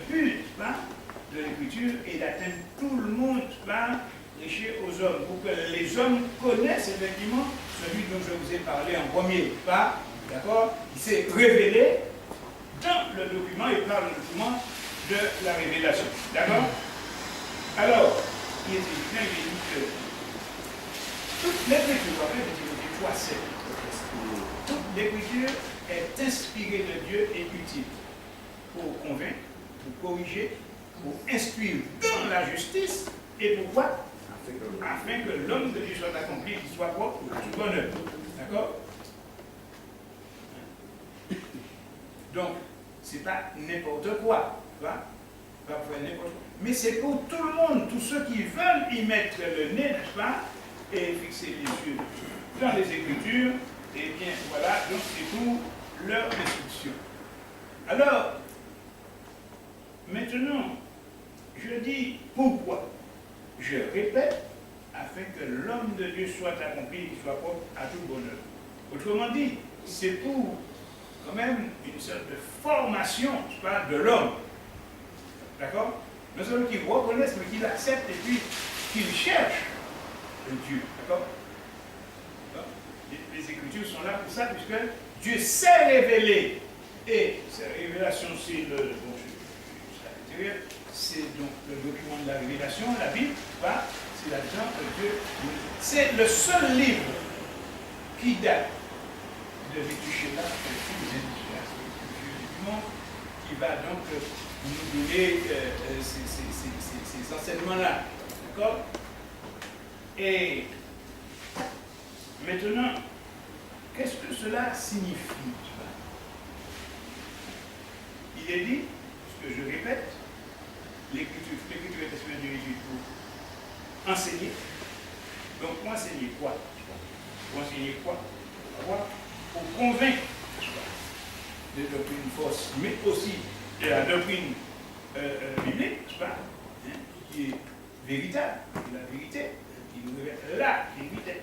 but de l'écriture est d'atteindre tout le monde, prêcher aux hommes, pour que les hommes connaissent effectivement celui dont je vous ai parlé en premier. D'accord? Il s'est révélé dans le document et par le document de la révélation. D'accord? Alors, il est évident, il est dit que toute l'écriture, en fait, Timothée 3,7, toute l'écriture est inspirée de Dieu et utile pour convaincre, pour corriger, pour instruire dans la justice et pourquoi? Afin que l'homme de Dieu soit accompli, qu'il soit propre à tout bonheur. D'accord? Donc, c'est pas n'importe quoi. Pas pour n'importe quoi. Mais c'est pour tout le monde, tous ceux qui veulent y mettre le nez, n'est-ce pas? Et fixer les yeux dans les Écritures. Et bien, voilà, donc c'est pour leur instruction. Alors, maintenant, je dis pourquoi. Je répète, afin que l'homme de Dieu soit accompli, qu'il soit propre à tout bonheur. Autrement dit, c'est pour quand même une sorte de formation de l'homme. D'accord? Non seulement qu'il reconnaisse, mais qu'il accepte et puis qu'il cherche le Dieu. D'accord? Les Écritures sont là pour ça, puisque Dieu s'est révélé. Et cette révélation, c'est le. Bon, c'est donc le document de la révélation, la Bible, c'est là-dedans que Dieu. C'est le seul livre qui date de Vétuchéla, qui va donc nous donner ces enseignements-là. D'accord? Et maintenant, qu'est-ce que cela signifie? Il est dit, ce que je répète, l'écriture est inspirée de Dieu pour enseigner. Donc, pour enseigner quoi? Pour enseigner quoi? Pour convaincre de doctrine fausse, mais aussi de la doctrine biblique, qui est véritable, la vérité, qui nous révèle la vérité.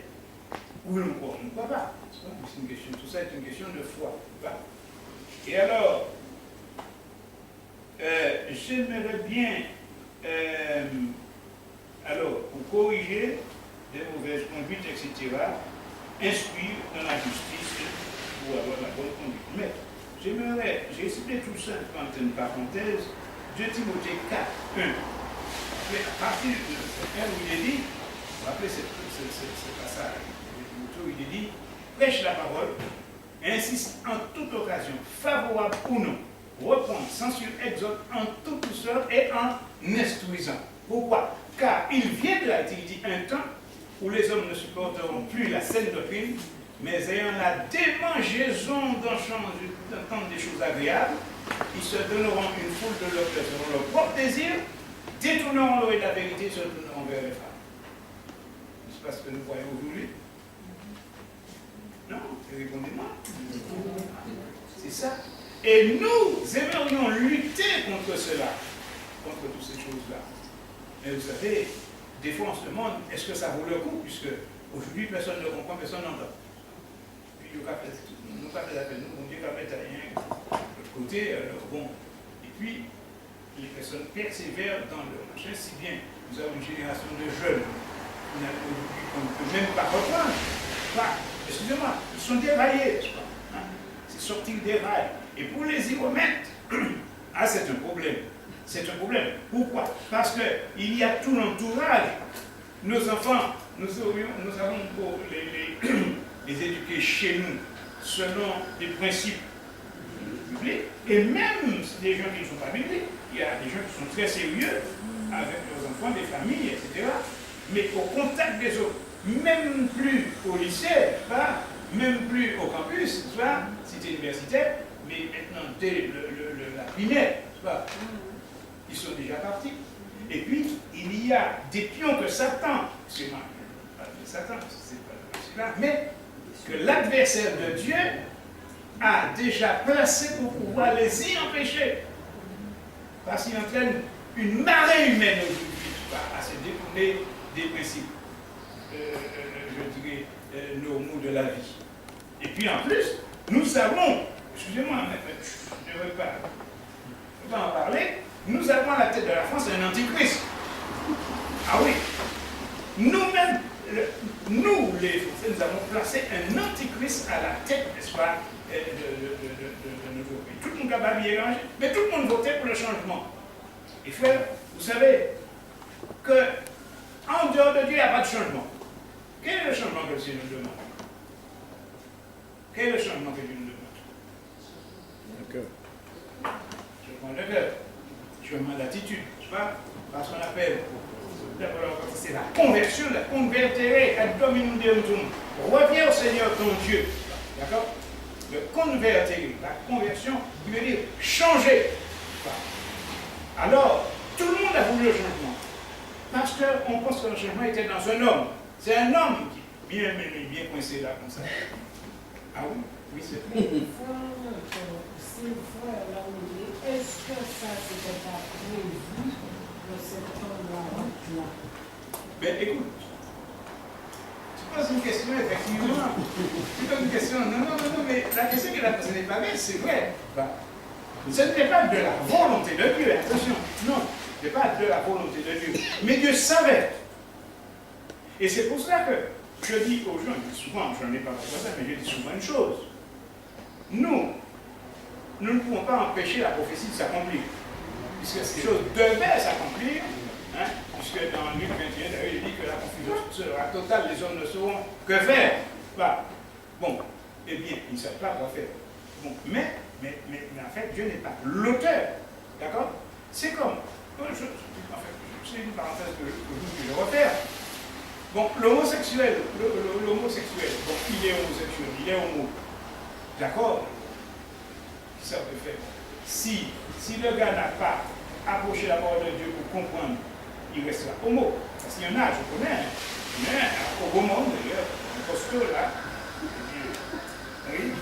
Ou on ne croit pas. C'est une question, tout ça est une question de foi. Et alors, j'aimerais bien, alors, pour corriger des mauvaises conduites, etc., instruire dans la justice pour avoir la bonne conduite. Mais j'aimerais, j'ai cité tout ça entre une parenthèse, 2 Timothée 4, 1. Mais à partir de 1 où il est dit, vous vous rappelez ce passage, il est dit, prêche la parole, insiste en toute occasion, favorable ou non, reprend, censure, exhorte en toute douceur et en instruisant. Pourquoi? Car il viendra, il dit, un temps où les hommes ne supporteront plus la saine doctrine, mais ayant la démangeaison d'entendre des choses agréables, ils se donneront une foule de leur cœur selon leur propre désir, détourneront l'oreille de la vérité et se tourneront vers les femmes. C'est pas ce que nous voyons aujourd'hui. Non, répondez-moi. C'est ça. Et nous aimerions lutter contre cela, contre toutes ces choses-là. Mais vous savez, des fois on se demande, est-ce que ça vaut le coup, puisque aujourd'hui personne ne comprend, personne n'entend. Puis nous ne pas fait appel, nous, on dit qu'à mettre rien de l'autre côté, bon. Et puis, les personnes persévèrent dans leur machin, si bien nous avons une génération de jeunes qu'on ne peut même pas reprendre. Excusez-moi, ils sont déraillés. C'est sortir des rails. Et pour les y remettre, c'est un problème. C'est un problème. Pourquoi? Parce qu'il y a tout l'entourage. Nos enfants, nous avons pour les éduquer chez nous selon des principes bibliques. Et même des gens qui ne sont pas bibliques, il y a des gens qui sont très sérieux avec leurs enfants, des familles, etc. Mais au contact des autres, même plus au lycée, même plus au campus, cité universitaire, mais maintenant dès la primaire, ils sont déjà partis. Et puis, il y a des pions que Satan, c'est pas Satan, c'est pas là, mais que l'adversaire de Dieu a déjà placé pour pouvoir les y empêcher. Parce qu'il entraîne une marée humaine aujourd'hui à se détourner des principes, je dirais, normaux de la vie. Et puis en plus, nous savons, excusez-moi, je ne veux pas en parler, Nous avons à la tête de la France un antichrist. Ah oui. Nous-mêmes, nous les Français, nous avons placé un antichrist à la tête, n'est-ce pas, de notre pays. Tout le monde a bien rangé, mais tout le monde votait pour le changement. Et frère, vous savez que en dehors de Dieu, il n'y a pas de changement. Quel est le changement que Dieu nous demande? Quel est le changement que Dieu nous demande? Le cœur. Changement de cœur. Changement d'attitude. Tu vois? Parce qu'on appelle, c'est la conversion, la convertere ad dominum Deum tuum. Reviens au Seigneur ton Dieu. D'accord? Le converter, la conversion, qui veut dire changer. Alors, tout le monde a voulu le changement. Parce qu'on pense que le changement était dans un homme. C'est un homme qui est bien coincé là, comme ça. Ah oui? Oui, c'est vrai. Est-ce que ça, c'était pas prévu de cette endroit-là? Ben écoute, tu poses une question, effectivement. Tu poses une question, non, mais la question qu'il a posée n'est pas belle, c'est vrai. Ce n'est pas de la volonté de Dieu, attention, non, ce n'est pas de la volonté de Dieu. Mais Dieu savait. Et c'est pour ça que je dis aux gens, souvent, je n'en ai pas parlé ça, mais je dis souvent une chose. Nous ne pouvons pas empêcher la prophétie de s'accomplir. Puisque ces choses devaient s'accomplir, hein, puisque dans Luc 21, il dit que la confusion sera totale, les hommes ne sauront que faire. Bah, bon, eh bien, ils ne savent pas quoi faire. Bon, mais en fait, Dieu n'est pas l'auteur. D'accord? C'est comme, c'est une parenthèse que je vais refaire. Bon, l'homosexuel, bon, il est homosexuel, il est homo. D'accord? Ça peut faire. Si le gars n'a pas approché la parole de Dieu pour comprendre, il restera homo. Parce qu'il y en a, je connais, mais au beau monde, d'ailleurs, un costaud là, oui,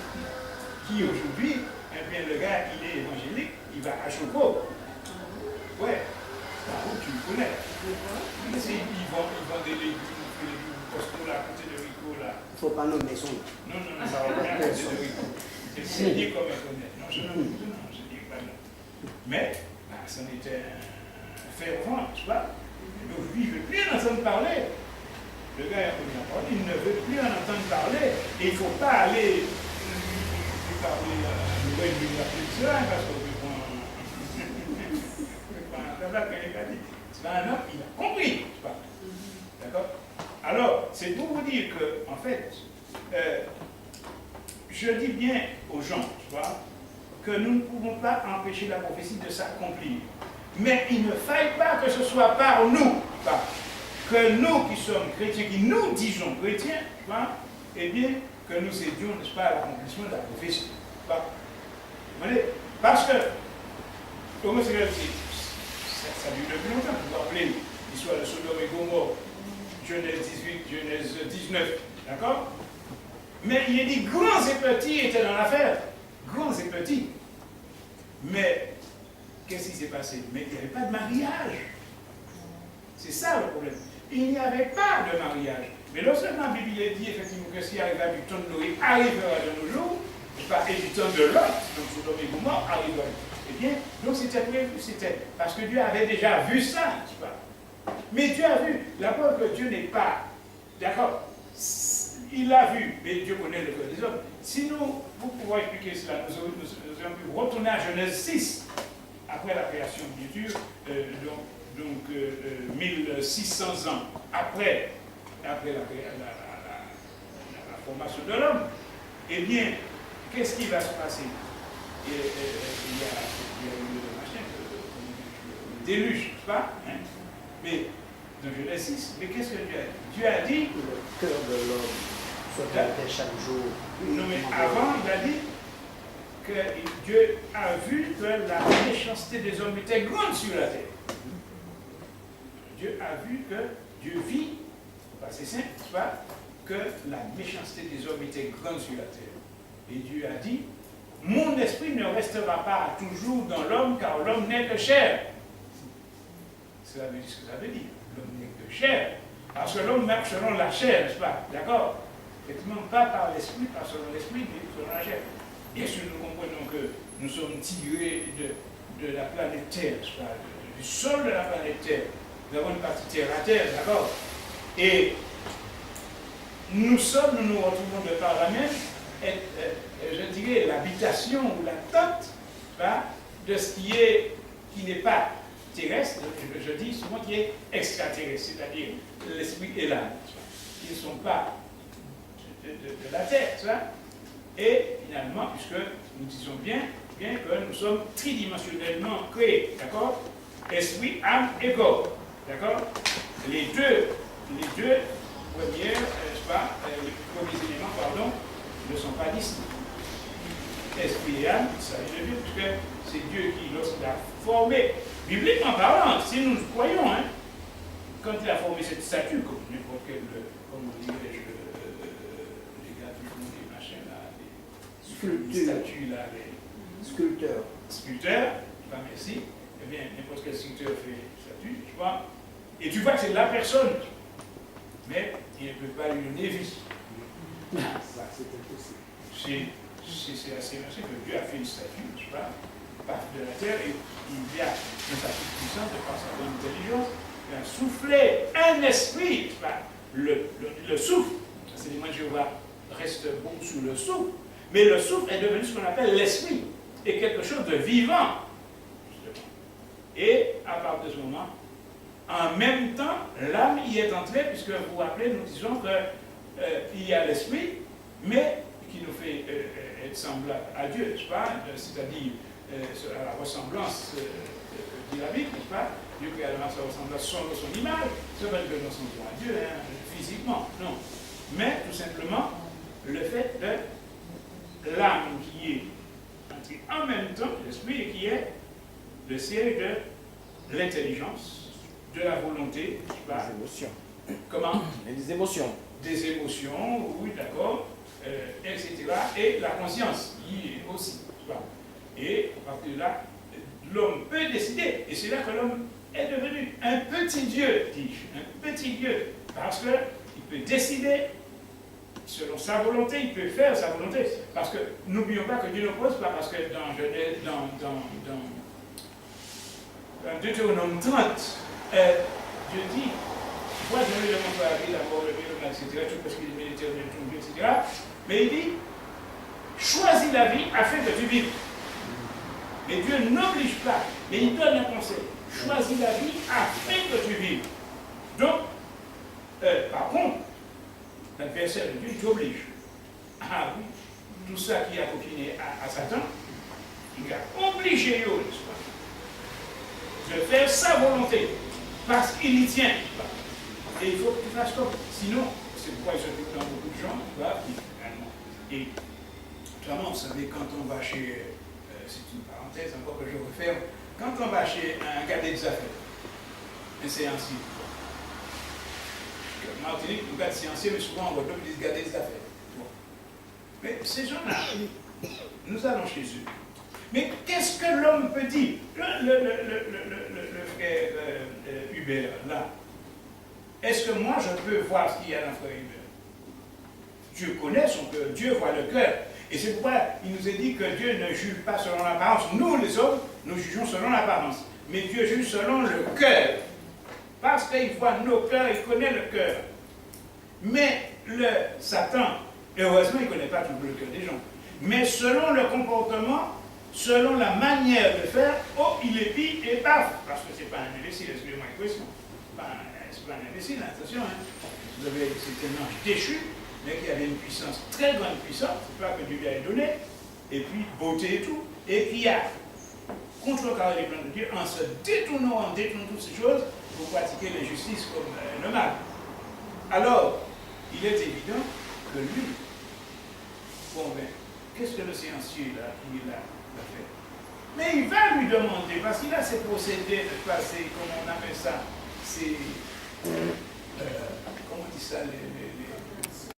qui aujourd'hui, le gars, il est évangélique, il va à Choco. Ouais, tu le connais. Ils vont des légumes, costauds là, à côté de Rico là. Il ne faut pas nommer son nom. Non, ça va bien à côté de Rico. C'est dit comme un connaît. Non, je ne dis pas non. Mais, ça n'était un fervent, tu vois. Aujourd'hui, il ne veut plus en entendre parler. Le gars a connu la parole, il ne veut plus en entendre parler. Et il ne faut pas aller lui parler parce qu'on veut c'est pas un homme, il a compris. D'accord? Alors, c'est pour vous dire que, en fait, je dis bien aux gens, tu vois, que nous ne pouvons pas empêcher la prophétie de s'accomplir. Mais il ne faille pas que ce soit par nous, que nous qui sommes chrétiens, qui nous disons chrétiens, tu vois, eh bien, que nous aidions, n'est-ce pas, à l'accomplissement de la prophétie. Parce que l'homosexualité, ça dure depuis longtemps. Vous vous rappelez l'histoire de Sodome et Gomorrhe, Genèse 18, Genèse 19, d'accord? Mais il est dit grands et petits étaient dans l'affaire. Grands et petits. Mais qu'est-ce qui s'est passé? Mais il n'y avait pas de mariage. C'est ça le problème. Il n'y avait pas de mariage. Mais lorsque la Bible dit effectivement que ce qui arriva du temps de Noé arrivera de nos jours, et du temps de Lot, donc Sodome et Gomorrhe arrivera. Eh bien, donc c'était prévu, c'était parce que Dieu avait déjà vu ça, tu vois. Mais Dieu a vu, la preuve que Dieu n'est pas, d'accord, il l'a vu, mais Dieu connaît le cœur des hommes. Si nous pouvons expliquer cela, nous aurions pu retourner à Genèse 6, après la création, bien sûr, donc 1600 ans après la formation de l'homme. Eh bien, qu'est-ce qui va se passer? Il y a eu le déluge, pas? Hein? Mais, dans Genèse 6, mais qu'est-ce que Dieu a dit? Dieu a dit que le cœur de l'homme soit chaque jour. Non, mais avant, il a dit que Dieu a vu que la méchanceté des hommes était grande sur la terre. Dieu a vu que, Dieu vit, c'est simple, n'est-ce pas, que la méchanceté des hommes était grande sur la terre. Et Dieu a dit, mon esprit ne restera pas toujours dans l'homme, car l'homme n'est que chair. Cela veut dire ce que ça veut dire. L'homme n'est que chair. Parce que l'homme marche selon la chair, n'est-ce pas? D'accord? Effectivement, pas par l'esprit, pas selon l'esprit, mais selon la chair. Bien sûr, nous comprenons que nous sommes tirés de la planète Terre, du sol de la planète Terre. Nous avons une partie terre à terre, d'accord? Et nous nous retrouvons de par la même, je dirais, l'habitation ou la tente de ce qui n'est pas terrestre, je dis souvent qui est extraterrestre, c'est-à-dire l'esprit et l'âme, qui ne sont pas de la terre. Et finalement, puisque nous disons bien que nous sommes tridimensionnellement créés, d'accord? Esprit, âme et corps, d'accord? Les deux premiers éléments, ne sont pas distincts. Esprit et âme, il s'agit de Dieu, puisque c'est Dieu qui, lorsqu'il a formé, bibliquement parlant, si nous croyons, quand il a formé cette statue, comme n'importe quel, comment dirais-je, les gars qui font des machins là, les statues là, les sculpteurs, merci, eh bien, n'importe quel sculpteur fait une statue, tu vois, et tu vois que c'est la personne, mais il ne peut pas lui donner vie. Ça, c'est impossible. C'est assez merci que Dieu a fait une statue, tu vois, de la terre, et il y a une statue puissante de par sa bonne intelligence, il a soufflé un esprit, tu vois, le souffle, c'est les mots de Jéhovah reste bon sous le souffle, mais le souffle est devenu ce qu'on appelle l'esprit, et quelque chose de vivant, justement. Et à partir de ce moment, en même temps, l'âme y est entrée, puisque vous vous rappelez, nous disons qu'il y a l'esprit, mais qui nous fait être semblable à Dieu, n'est-ce pas? C'est-à-dire à la ressemblance de la Bible, n'est-ce pas? Dieu qui a sa ressemblance son image, ce n'est pas que nous ressemblons à Dieu, physiquement, non. Mais tout simplement, le fait de l'âme qui est entrée en même temps, l'esprit, et qui est le siège de l'intelligence, de la volonté, n'est-ce pas? Des émotions. Comment? Des émotions. Des émotions, oui, d'accord, etc. Et la conscience, qui est aussi. Et à partir de là, l'homme peut décider. Et c'est là que l'homme est devenu un petit Dieu, dis-je. Un petit Dieu. Parce qu'il peut décider selon sa volonté, il peut faire sa volonté. Parce que n'oublions pas que Dieu ne pose pas, parce que dans Deutéronome 30, Dieu dit, moi je vais demander à la vie, la mort, le bien, le mal, etc., tout parce qu'il est l'éternel, tout, etc. Mais il dit, choisis la vie afin que tu vives. Mais Dieu n'oblige pas, mais il donne un conseil. Choisis la vie afin que tu vives. Donc, par contre, l'adversaire de Dieu t'oblige. Ah oui, tout ça qui a copiné à Satan, il a obligé, n'est-ce pas, de faire sa volonté, parce qu'il y tient. Et il faut que tu fasses comme. Sinon, c'est pourquoi il se trouve dans beaucoup de gens, tu vois, et clairement, vous savez, quand on va chez, c'est une parenthèse encore que je referme, quand on va chez un cadet des affaires, un séancier, en Martinique, nous gardons séancier, mais souvent on va ils disent garder des affaires. Bon. Mais ces gens-là, nous allons chez eux. Mais qu'est-ce que l'homme peut dire? Le frère Hubert, là, est-ce que moi je peux voir ce qu'il y a dans le frère Hubert? Dieu connaît son cœur, Dieu voit le cœur. Et c'est pourquoi il nous est dit que Dieu ne juge pas selon l'apparence. Nous, les hommes, nous jugeons selon l'apparence. Mais Dieu juge selon le cœur. Parce qu'il voit nos cœurs, il connaît le cœur. Mais le Satan, heureusement, il ne connaît pas tout le cœur des gens. Mais selon le comportement, selon la manière de faire, oh, il épie et paf. Parce que ce n'est pas un imbécile, excusez-moi l'expression. C'est pas un imbécile, attention. Vous avez, c'est un ange déchu, mais qui avait une puissance, très grande puissance, c'est pas que Dieu lui a donné, et puis beauté et tout, et qui a contrecarré les plans de Dieu en se détournant toutes ces choses pour pratiquer l'injustice comme le mal. Alors, il est évident que lui, bon ben, qu'est-ce que le séancier là, il a fait? Mais il va lui demander, parce qu'il a ses procédés de passer, comment on appelle ça, c'est, comment on dit ça,